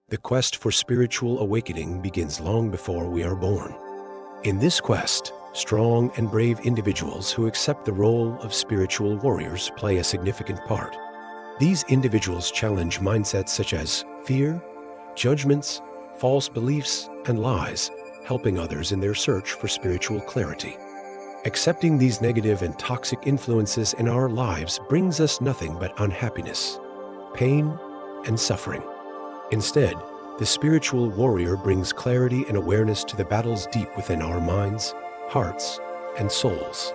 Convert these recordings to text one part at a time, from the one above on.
The quest for spiritual awakening begins long before we are born. In this quest, strong and brave individuals who accept the role of spiritual warriors play a significant part. These individuals challenge mindsets such as fear, judgments, false beliefs, and lies, helping others in their search for spiritual clarity. Accepting these negative and toxic influences in our lives brings us nothing but unhappiness, pain, and suffering. Instead, the spiritual warrior brings clarity and awareness to the battles deep within our minds, hearts, and souls.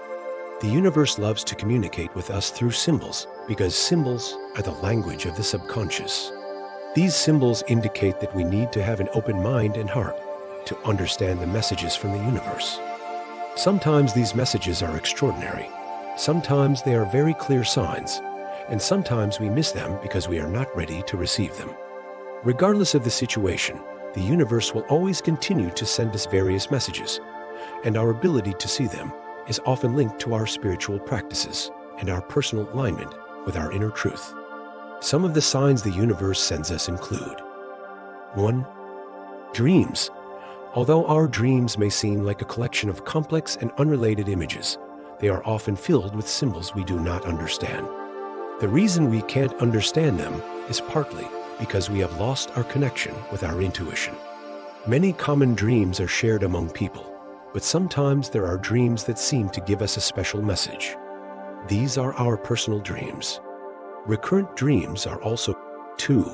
The universe loves to communicate with us through symbols because symbols are the language of the subconscious. These symbols indicate that we need to have an open mind and heart to understand the messages from the universe. Sometimes these messages are extraordinary, sometimes they are very clear signs, and sometimes we miss them because we are not ready to receive them. Regardless of the situation, the universe will always continue to send us various messages, and our ability to see them is often linked to our spiritual practices and our personal alignment with our inner truth. Some of the signs the universe sends us include: 1. Dreams. Although our dreams may seem like a collection of complex and unrelated images, they are often filled with symbols we do not understand. The reason we can't understand them is partly because we have lost our connection with our intuition. Many common dreams are shared among people, but sometimes there are dreams that seem to give us a special message. These are our personal dreams. Recurrent dreams are also 2.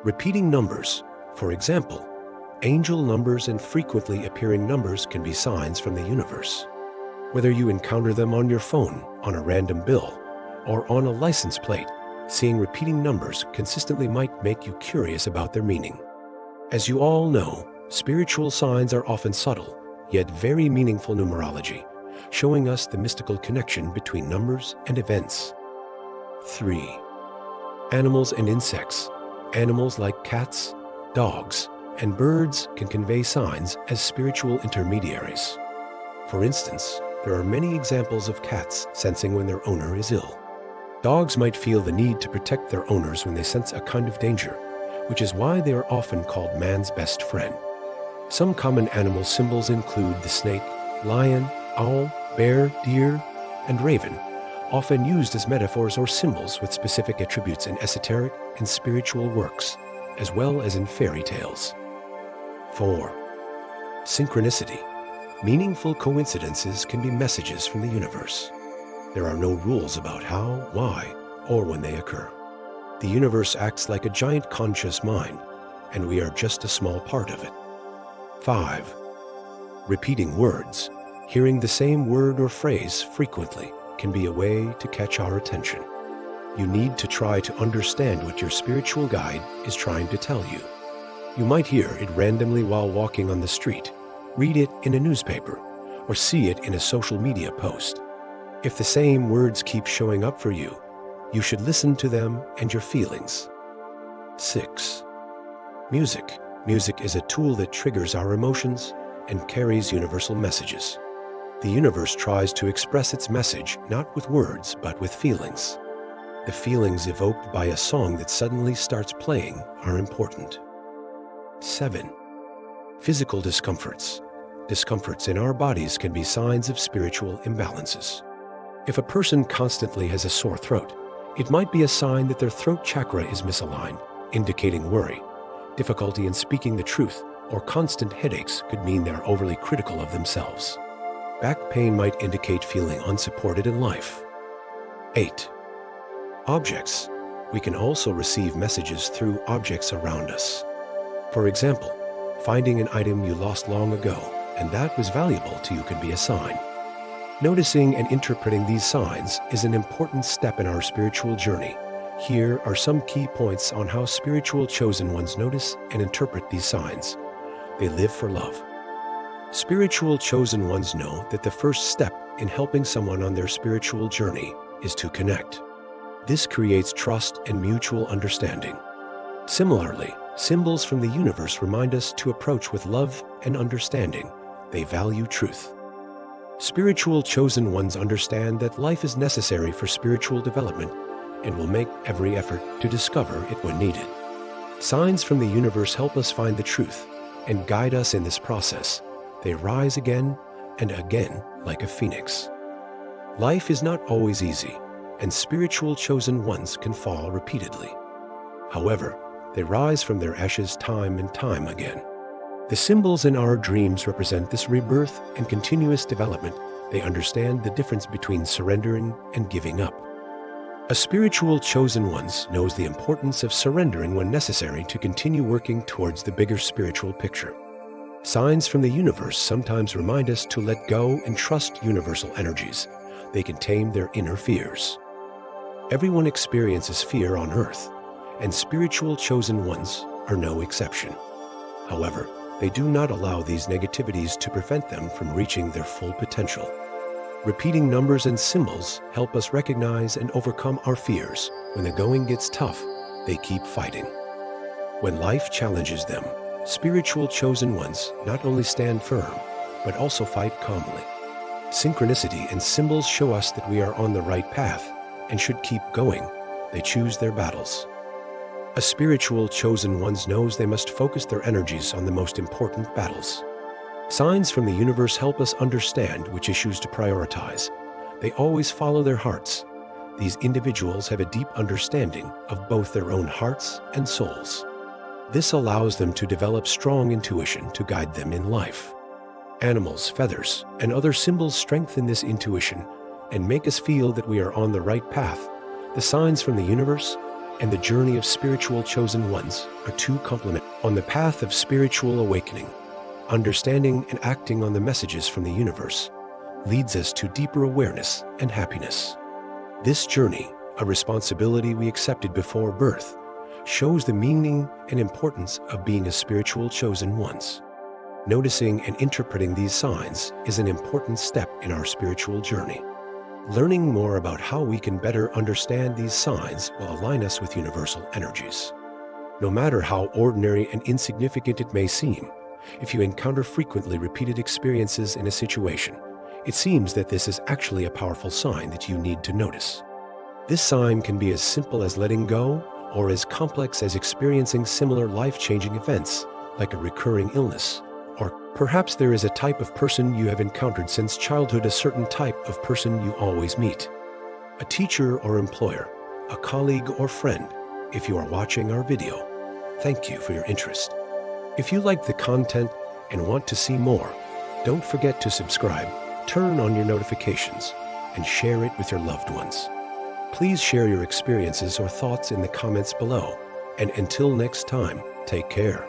Repeating numbers. For example, angel numbers and frequently appearing numbers can be signs from the universe. Whether you encounter them on your phone, on a random bill, or on a license plate, seeing repeating numbers consistently might make you curious about their meaning. As you all know, spiritual signs are often subtle, yet very meaningful numerology, showing us the mystical connection between numbers and events. 3. Animals and insects. Animals like cats, dogs, and birds can convey signs as spiritual intermediaries. For instance, there are many examples of cats sensing when their owner is ill. Dogs might feel the need to protect their owners when they sense a kind of danger, which is why they are often called man's best friend. Some common animal symbols include the snake, lion, owl, bear, deer, and raven, often used as metaphors or symbols with specific attributes in esoteric and spiritual works, as well as in fairy tales. 4. Synchronicity. Meaningful coincidences can be messages from the universe. There are no rules about how, why, or when they occur. The universe acts like a giant conscious mind, and we are just a small part of it. 5. Repeating words. Hearing the same word or phrase frequently can be a way to catch our attention. You need to try to understand what your spiritual guide is trying to tell you. You might hear it randomly while walking on the street, read it in a newspaper, or see it in a social media post. If the same words keep showing up for you, you should listen to them and your feelings. 6. Music. Music is a tool that triggers our emotions and carries universal messages. The universe tries to express its message not with words, but with feelings. The feelings evoked by a song that suddenly starts playing are important. 7. Physical discomforts. Discomforts in our bodies can be signs of spiritual imbalances. If a person constantly has a sore throat, it might be a sign that their throat chakra is misaligned, indicating worry. Difficulty in speaking the truth or constant headaches could mean they're overly critical of themselves. Back pain might indicate feeling unsupported in life. 8. Objects. We can also receive messages through objects around us. For example, finding an item you lost long ago and that was valuable to you could be a sign. Noticing and interpreting these signs is an important step in our spiritual journey. Here are some key points on how spiritual chosen ones notice and interpret these signs. They live for love. Spiritual chosen ones know that the first step in helping someone on their spiritual journey is to connect. This creates trust and mutual understanding. Similarly, symbols from the universe remind us to approach with love and understanding. They value truth. Spiritual chosen ones understand that life is necessary for spiritual development and will make every effort to discover it when needed. Signs from the universe help us find the truth and guide us in this process. They rise again and again like a phoenix. Life is not always easy, and spiritual chosen ones can fall repeatedly. However, they rise from their ashes time and time again. The symbols in our dreams represent this rebirth and continuous development. They understand the difference between surrendering and giving up. A spiritual chosen one knows the importance of surrendering when necessary to continue working towards the bigger spiritual picture. Signs from the universe sometimes remind us to let go and trust universal energies. They can tame their inner fears. Everyone experiences fear on earth, and spiritual chosen ones are no exception. However, they do not allow these negativities to prevent them from reaching their full potential. Repeating numbers and symbols help us recognize and overcome our fears. When the going gets tough, they keep fighting. When life challenges them, spiritual chosen ones not only stand firm, but also fight calmly. Synchronicity and symbols show us that we are on the right path and should keep going. They choose their battles. A spiritual chosen one knows they must focus their energies on the most important battles. Signs from the universe help us understand which issues to prioritize. They always follow their hearts. These individuals have a deep understanding of both their own hearts and souls. This allows them to develop strong intuition to guide them in life. Animals, feathers, and other symbols strengthen this intuition and make us feel that we are on the right path. The signs from the universe and the journey of spiritual chosen ones are two complement on the path of spiritual awakening. Understanding and acting on the messages from the universe leads us to deeper awareness and happiness. This journey, a responsibility we accepted before birth, shows the meaning and importance of being a spiritual chosen ones. Noticing and interpreting these signs is an important step in our spiritual journey. Learning more about how we can better understand these signs will align us with universal energies. No matter how ordinary and insignificant it may seem, if you encounter frequently repeated experiences in a situation, it seems that this is actually a powerful sign that you need to notice. This sign can be as simple as letting go or as complex as experiencing similar life-changing events, like a recurring illness. Or perhaps there is a type of person you have encountered since childhood, a certain type of person you always meet. A teacher or employer, a colleague or friend. If you are watching our video, thank you for your interest. If you like the content and want to see more, don't forget to subscribe, turn on your notifications, and share it with your loved ones. Please share your experiences or thoughts in the comments below. And until next time, take care.